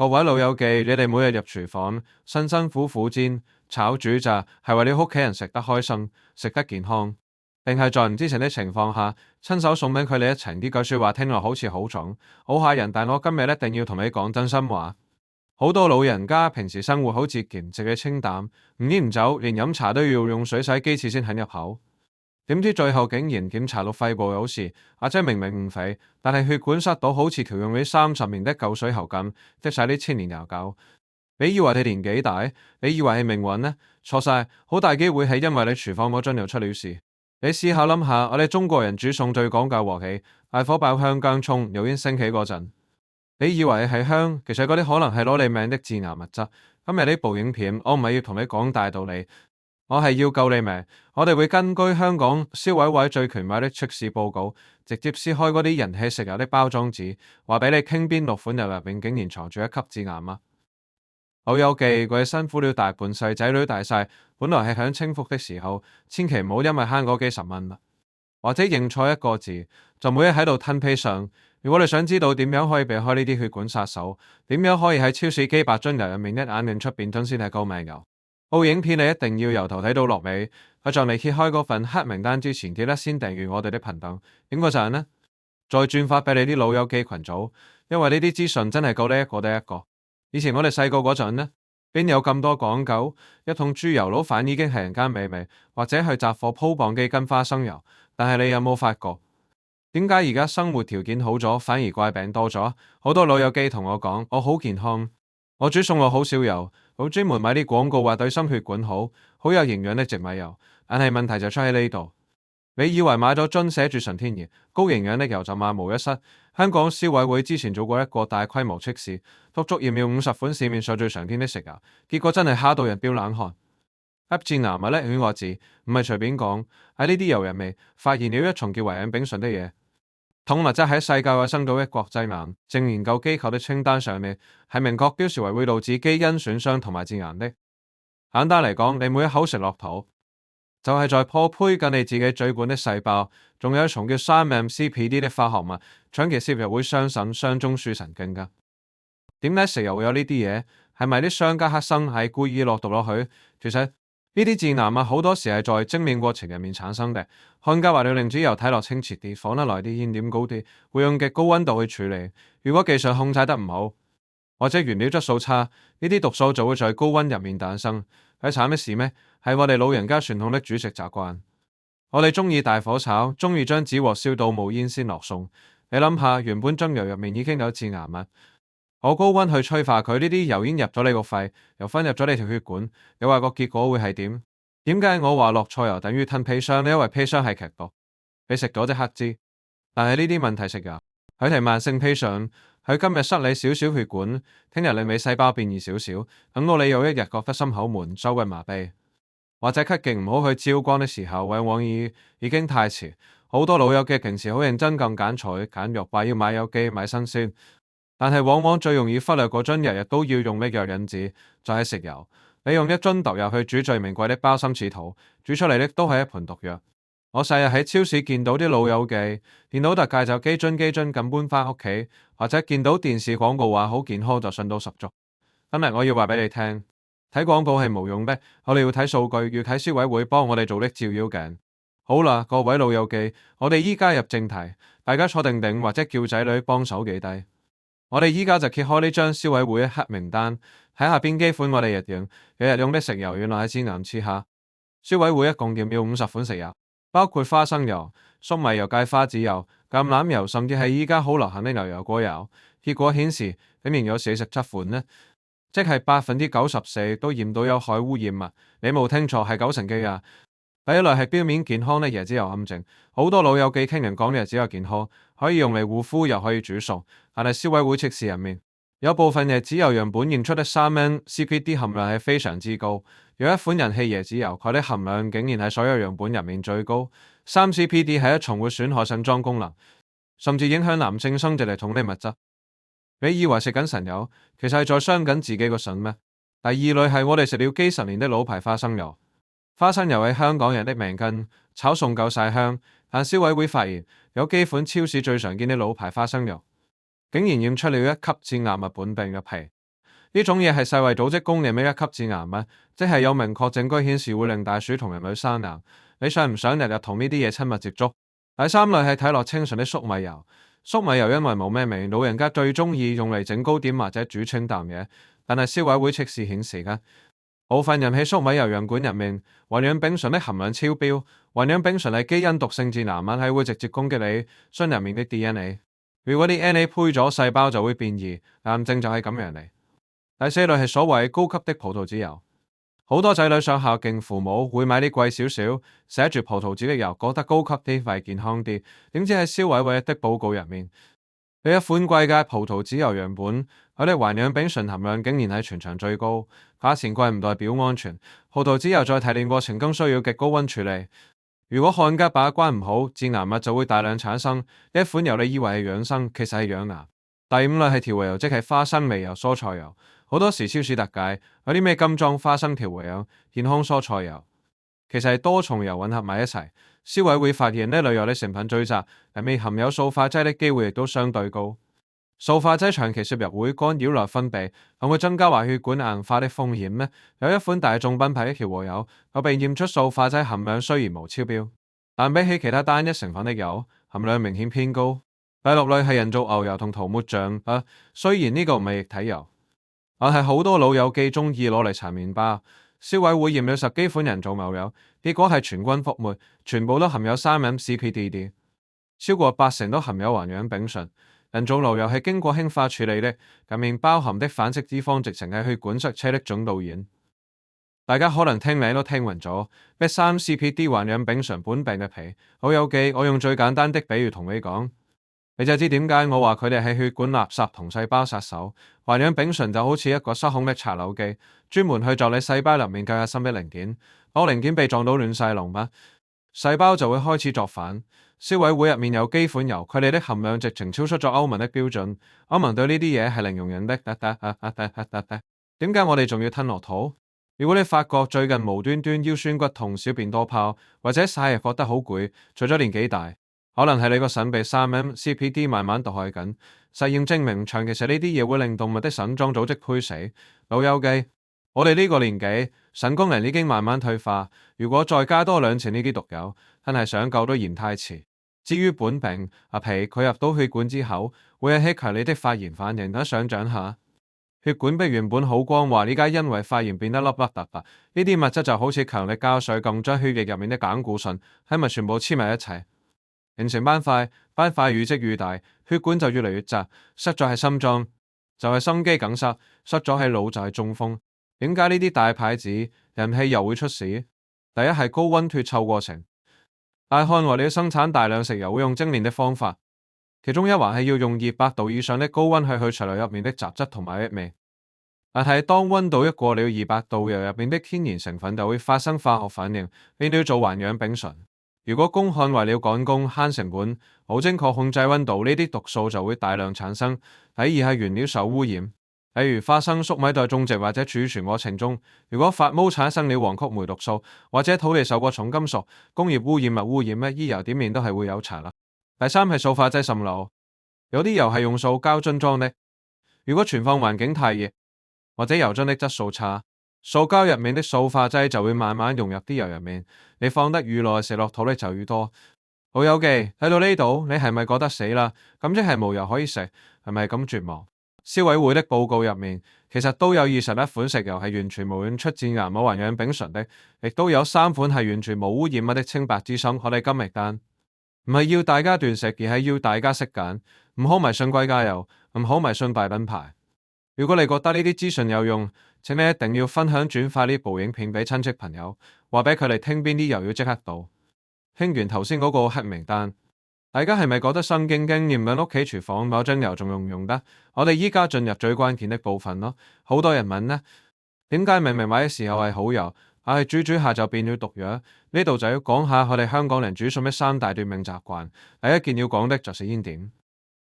各位老友記，你哋每日入廚房，辛辛苦苦煎、炒、煮、炸，係為你屋企人食得開心、食得健康，定係在唔知情的情況下，親手送俾佢哋一程？呢句說話聽落好似好重、好嚇人，但我今日一定要同你講真心話。好多老人家平時生活好節儉，食嘢清淡，唔煙唔酒，連飲茶都要用水洗幾次先肯入口。點知最後竟然檢查到肺部有事，或者明明唔肥，但係血管塞到好似調用咗30年的舊水喉咁，積晒啲千年悠久。你以為你年紀大，你以為係命運呢？錯晒，好大機會係因為你廚房嗰樽又出了事。你試下諗下，我哋中國人煮餸最講究鑊氣，大火爆香薑蔥，油煙升起嗰陣，你以為係香，其實嗰啲可能係攞你命的致癌物質。今日呢部影片，我唔係要同你講大道理。我係要救你命，我哋會根據香港消委會最權威的測試報告，直接撕開嗰啲人氣食油的包裝紙，話俾你傾邊6款油入面竟然藏住1級致癌啊！老友記，佢哋辛苦了大半世，仔女大晒，本來係享清福的時候，千祈唔好因為慳嗰幾十蚊或者認錯一個字，就每日喺度吞砒霜。如果你想知道點樣可以避開呢啲血管殺手，點樣可以喺超市幾百樽油入面一眼認出邊樽先係救命油？部影片你一定要由頭睇到落尾。喺在你揭開嗰份黑名單之前，記得先訂閱我哋的頻道，影個讚呢，再轉發俾你啲老友記群組，因為呢啲資訊真係救得一個得一個。以前我哋細個嗰陣呢，邊有咁多講究？一桶豬油撈飯已經係人間美味，或者去雜貨鋪磅幾斤花生油。但係你有冇發覺，點解而家生活條件好咗，反而怪病多咗？好多老友記同我講，我好健康，我煮餸我好少油。好專門買啲廣告話對心血管好，好有營養的植物油，但係問題就出喺呢度。你以為買咗樽寫住純天然、高營養的油就萬無一失？香港消委會之前做過一個大規模測試，足足驗了50款市面上最常見的食油，結果真係嚇到人飆冷汗。級致癌物呢兩個字唔係隨便講，喺呢啲油入面發現了一重叫維氧丙醇的嘢。同物質喺世界衛生組織國際癌症研究機構的清單上面係明確標示為會導致基因損傷同埋致癌的。簡單嚟講，你每一口食落肚，就係在破胚緊你自己嘴管的細胞。仲有一重叫 3-MCPD 的化學物，長期攝入會傷腎、傷中樞神經㗎。點解食油會有呢啲嘢？係咪啲商家黑心係故意落毒落去？其實呢啲致癌物好多時係在精煉過程入面產生嘅。看家話要令豬油睇落清澈啲，放得耐啲，煙點高啲，會用極高溫度去處理。如果技術控制得唔好，或者原料質素差，呢啲毒素就會在高溫入面誕生。係慘嘅事咩？係我哋老人家傳統的煮食習慣。我哋中意大火炒，中意將紙鑊燒到冒煙先落餸。你諗下，原本樽油入面已經有致癌物，我高溫去催化佢，呢啲油煙入咗你個肺，又分入咗你條血管，你話個結果會係點？點解我話落錯油等於吞砒霜？因為砒霜係劇毒，你食咗即刻知。但係呢啲問題食油，佢係慢性砒霜，佢今日塞你少少血管，聽日令你細胞變異少少，等到你有一日覺得心口悶、周圍麻痹，或者咳勁唔好去照光的時候，往往已經太遲。好多老友記平時好認真咁揀菜揀肉，話要買有機買新鮮，但係往往最容易忽略嗰樽日日都要用的藥引子，就係食油。你用一樽毒油去煮最名貴的鮑參翅肚，煮出嚟的都係一盤毒藥。我成日喺超市見到啲老友記，見到特價就幾樽咁搬返屋企，或者見到電視廣告話好健康就信到十足。今日我要話俾你聽，睇廣告係冇用的，我哋要睇數據，要睇消委會幫我哋做的照妖鏡。好啦，各位老友記，我哋依家入正題，大家坐定定或者叫仔女幫手記低。我哋依家就揭開呢張消委會黑名單，睇下邊幾款我哋日用的食油原來係致癌之下。消委會一共驗了50款食油，包括花生油、粟米油、芥花籽油、橄欖油，甚至係依家好流行的牛油果油。結果顯示，竟然有47款呢，即係94%都驗到有害污染物。你冇聽錯，係90%幾啊！第一類係標面健康的椰子油暗證，好多老友記聽人講椰子油健康，可以用嚟護膚又可以煮餸，但係消委會測試入面，有部分椰子油樣本驗出的3-MCPD 含量係非常之高。有一款人氣椰子油，佢的含量竟然係所有樣本入面最高。3-CPD 係一重會損害腎臟功能，甚至影響男性生殖系統的物質。你以為食緊神油，其實係在傷緊自己個腎咩？第二類係我哋食了幾十年的老牌花生油。花生油係香港人的命根，炒餸夠晒香。但消委會發現，有幾款超市最常見的老牌花生油，竟然驗出了1級致癌物苯並芘。呢種嘢係世衛組織公認嘅一級致癌物，即係有明確證據顯示會令大鼠同人類生癌。你想唔想日日同呢啲嘢親密接觸？第三類係睇落清純的粟米油。粟米油因為冇咩味，老人家最中意用嚟整糕點或者煮清淡嘢。但係消委會測試顯示嘅部分人喺粟米油樣管入面，環氧丙醇的含量超標。環氧丙醇係基因毒性致癌物，係會直接攻擊你身入面的 DNA。如果啲 DNA 配咗細胞就會變異，癌症就係咁樣嚟。第四類係所謂高級的葡萄籽油。好多仔女想孝敬父母，會買啲貴少少寫住葡萄籽的油，覺得高級啲，為健康啲。點知喺消委會的報告入面，有一款貴嘅葡萄籽油樣本，佢哋環氧丙醇含量竟然係全場最高。價錢貴唔代表安全。葡萄籽油在提煉過程中需要極高溫處理，如果焊家把關唔好，致癌物就會大量產生。一款油你以為係養生，其實係養癌。第五類係調味油，即係花生味油、蔬菜油。好多時超市特價有啲咩金裝花生調味油、健康蔬菜油，其實係多重油混合埋一齊。消委會發現呢類油嘅成分最雜，入面含有塑化劑的機會亦都相對高。塑化劑長期攝入會干擾內分泌，係會增加壞血管硬化的風險呢？有一款大眾品牌的調和油，有被驗出塑化劑含量雖然無超標，但比起其他單一成分的油，含量明顯偏高。第六類係人造牛油同塗抹醬。雖然呢個唔係液體油，但係好多老友記中意攞嚟搽麵包。消委會驗咗10幾款人造牛油，結果係全軍覆沒，全部都含有3mcpdd，超過80%都含有環氧丙醇。人造牛油係經過氫化處理的，入面包含的反式脂肪直情係血管塞車的總導演。大家可能聽名都聽暈咗，咩3CPD 環氧丙醇本病嘅皮。老友記，我用最簡單的比喻同你講，你就知點解我話佢哋係血管垃圾同細胞殺手。環氧丙醇就好似一個失控的拆樓機，專門去就你細胞入面嘅核心的零件。當零件被撞到亂晒龍，細胞就會開始作反。消委會入面有幾款油，佢哋的含量直情超出咗歐盟的標準。歐盟對呢啲嘢係零容忍的。點解我哋仲要吞落肚？如果你發覺最近無端端腰酸骨痛、小便多泡，或者曬日覺得好攰，除咗年紀大，可能係你個腎被3mcpD 慢慢毒害緊。實驗證明，長期食呢啲嘢會令動物的腎臟組織胚死。老友記，我哋呢個年紀，腎功能已經慢慢退化，如果再加多2次呢啲毒油，真係想救都嫌太遲。至於本病皮，佢入到血管之後，會引起強烈的發炎反應。等想像下，血管壁原本好光滑，而家因為發炎變得凹凹凸凸。呢啲物質就好似強力膠水咁，將血液入面的膽固醇係咪全部黐埋一齊，形成斑塊，斑塊越積越大，血管就越嚟越窄。塞咗係心臟就係心肌梗塞，塞咗係腦就係中風。點解呢啲大牌子人氣又會出事？第一係高溫脫臭過程。大漢為了生產大量食油，會用精煉的方法，其中一環係要用200度以上的高溫去除油入面的雜質同埋異味。但係當溫度一過了200度，油入面的天然成分就會發生化學反應，變咗做環氧丙醇。如果工廠為了趕工慳成本，冇精確控制溫度，呢啲毒素就會大量產生。第二係原料受污染。例如花生、粟米在種植或者儲存過程中，如果發毛產生了黃曲霉毒素，或者土地受過重金屬、工業污染物污染，衣油點面都係會有查啦。第三係塑化劑滲漏，有啲油係用塑膠樽裝的，如果存放環境太熱，或者油樽的質素差，塑膠入面的塑化劑就會慢慢融入啲油入面，你放得越耐，食落肚呢就越多。老友記，睇到呢度，你係咪覺得死啦？咁即係冇油可以食，係咪咁絕望？消委會的報告入面，其實都有21款食油係完全無驗出致癌冇環氧丙醇的，亦都有3款係完全無污染物的清白之心。我哋今日單唔係要大家斷食，而係要大家識揀，唔好迷信貴價油，唔好迷信大品牌。如果你覺得呢啲資訊有用，請你一定要分享轉發呢部影片俾親戚朋友，話俾佢哋聽邊啲油要即刻倒。聽完頭先嗰個黑名單，大家係咪覺得心驚驚？驗緊屋企廚房某樽油仲用唔用得？我哋依家進入最關鍵的部分咯。好多人問呢，點解明明買嘅時候係好油，但係煮煮下就變咗毒藥？呢度就要講下我哋香港人煮餸嘅3大奪命習慣。第一件要講的就是煙點。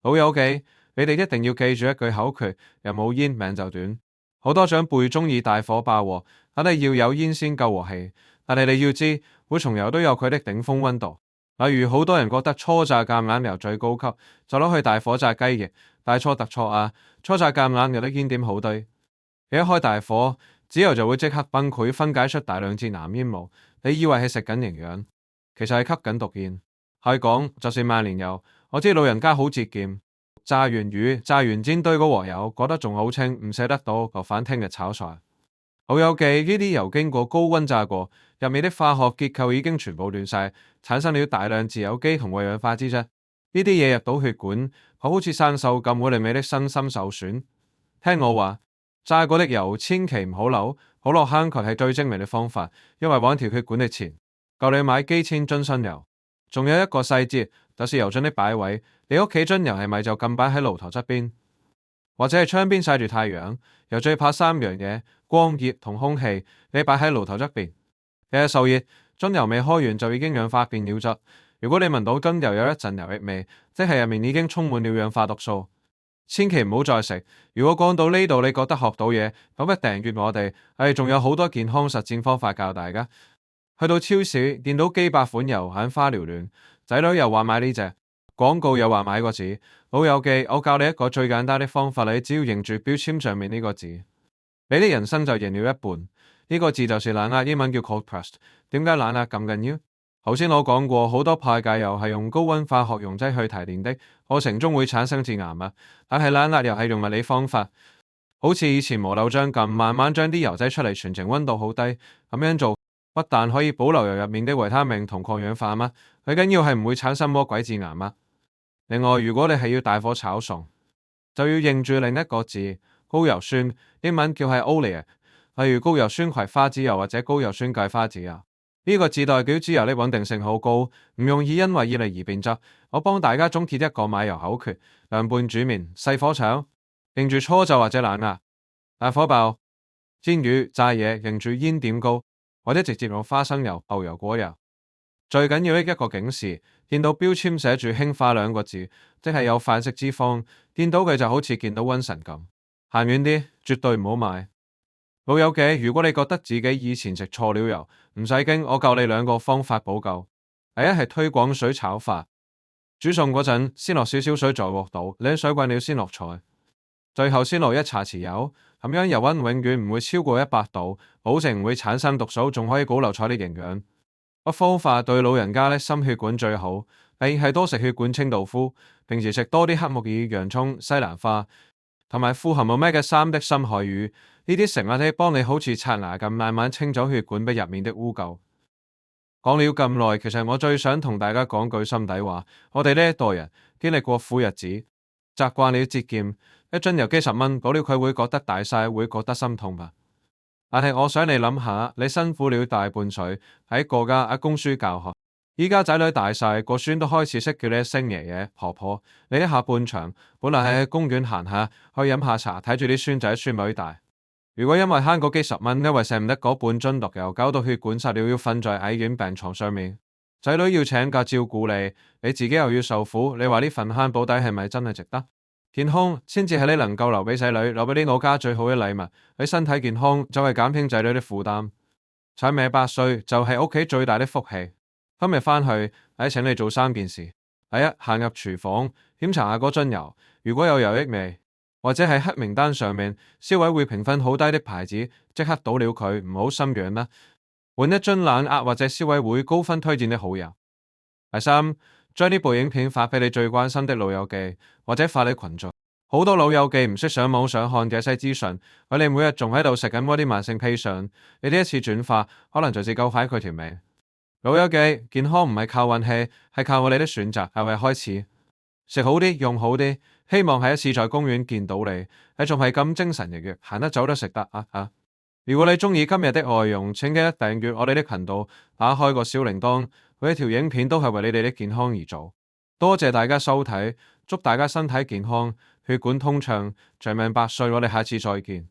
老友記，你哋一定要記住一句口訣：又冇煙命就短。好多長輩中意大火爆鑊，肯定要有煙先夠鑊氣。但係你要知，每重油都有佢的頂峰溫度。例如好多人覺得初榨橄欖油最高級，就攞去大火炸雞翼，大錯特錯啊！初榨橄欖油的煙點好低，你一開大火，脂油就會即刻崩潰，分解出大量致癌煙霧。你以為係食緊營養，其實係吸緊毒煙。係講就算萬年油，我知老人家好節儉，炸完魚、炸完煎堆嗰鑊油，覺得仲好清，唔捨得倒，就反聽日炒菜。老友記，呢啲油經過高溫炸過，入面的化學結構已經全部亂晒，產生了大量自由基同二氧化脂質。呢啲嘢入到血管，好似生鏽咁，會令你的身心受損。聽我話，炸過的油千祈唔好留，好落坑渠係最精明嘅方法，因為往條血管的錢夠你買幾千樽新油。仲有一個細節，就是油樽的擺位，你屋企樽油係咪就咁擺喺爐頭側邊，或者係窗邊曬住太陽？油最怕三樣嘢：光、熱同空氣。你擺喺爐頭側邊，日日受熱，樽油未開完就已經氧化變了質。如果你聞到樽油有一陣油液味，即係入面已經充滿了氧化毒素，千祈唔好再食。如果講到呢度你覺得學到嘢，咁一訂閱我哋，仲有好多健康實戰方法教大家。去到超市見到幾百款油，眼花繚亂，仔女又話買呢隻，廣告又話買個字。老友記，我教你一個最簡單的方法，你只要認住標籤上面呢個字，你的人生就贏了一半。呢個字就是冷壓，英文叫 cold pressed。點解冷壓咁緊要？頭先我講過，好多派界油係用高溫化學溶劑去提煉的，過程中會產生致癌物。但係冷壓油係用物理方法，好似以前磨豆漿咁，慢慢將啲油擠出嚟，全程溫度好低。咁樣做不但可以保留油入面的維他命同抗氧化物，最緊要係唔會產生魔鬼致癌物。另外，如果你係要大火炒餸，就要認住另一個字，高油酸，英文叫係 oleic，例如高油酸葵花籽油或者高油酸芥花籽油。呢個字代表脂油的穩定性好高，唔容易因為熱力而變質。我幫大家總結一個買油口訣：涼拌煮麵，細火炒，認住初就或者冷壓；大火爆煎魚炸嘢，認住煙點高，或者直接用花生油、牛油果油。最緊要的一個警示，見到標籤寫住氫化兩個字，即係有反式脂肪，見到佢就好似見到瘟神咁，行遠啲，絕對唔好買。老友記，如果你覺得自己以前食錯了油，唔使驚，我教你兩個方法補救。第一係推廣水炒法，煮餸嗰陣先落少少水在鑊度，你水滾了先落菜，最後先落一茶匙油，咁樣油溫永遠唔會超過100度，保證唔會產生毒素，仲可以保留菜的營養。個方法對老人家呢，心血管最好。第二係多食血管清道夫，平時食多啲黑木耳、洋葱、西蘭花，同埋富含Omega-3的深海魚。呢啲食物可以幫你好似刷牙咁，慢慢清走血管壁入面的污垢。講了咁耐，其實我最想同大家講句心底話：我哋呢一代人經歷過苦日子，習慣了節儉，一樽油幾10蚊，補了佢會覺得大晒，會覺得心痛吧。但係我想你諗下，你辛苦了大半歲喺個家供書教學，依家仔女大晒，個孫都開始識叫你一聲爺爺婆婆。你一下半場本來係喺公園行下，去飲下茶，睇住啲孫仔孫女大。如果因為慳嗰幾十蚊，因為捨唔得嗰半樽毒油，搞到血管塞了，要瞓在醫院病床上面，仔女要請假照顧你，你自己又要受苦，你話呢份慳保底係咪真係值得？健康先至係你能夠留俾仔女、留俾啲老家最好嘅禮物。你身體健康就係減輕仔女的負擔。踩命8歲就係屋企最大的福氣。今日返去，請你做3件事：第一，行入廚房檢查下嗰樽油，如果有油益味，或者喺黑名單上面，消委會評分好低的牌子，即刻倒了佢，唔好心癢啦。換一樽冷壓或者消委會高分推薦的好油。第三，將呢部影片發俾你最關心的老友記，或者發你群組。好多老友記唔識上網上看這些資訊，佢哋每日仲喺度食緊嗰啲慢性砒霜，你呢一次轉發，可能就是救返佢條命。老友記，健康唔係靠運氣，係靠我哋的選擇。係咪開始食好啲，用好啲？希望下一次在公園見到你，你仲係咁精神奕奕，行得走得食得啊！如果你中意今日的內容，請記得訂閱我哋的頻道，打開個小鈴鐺，每一條影片都係為你哋的健康而做。多謝大家收睇，祝大家身體健康，血管通暢，長命百歲。我哋下次再見。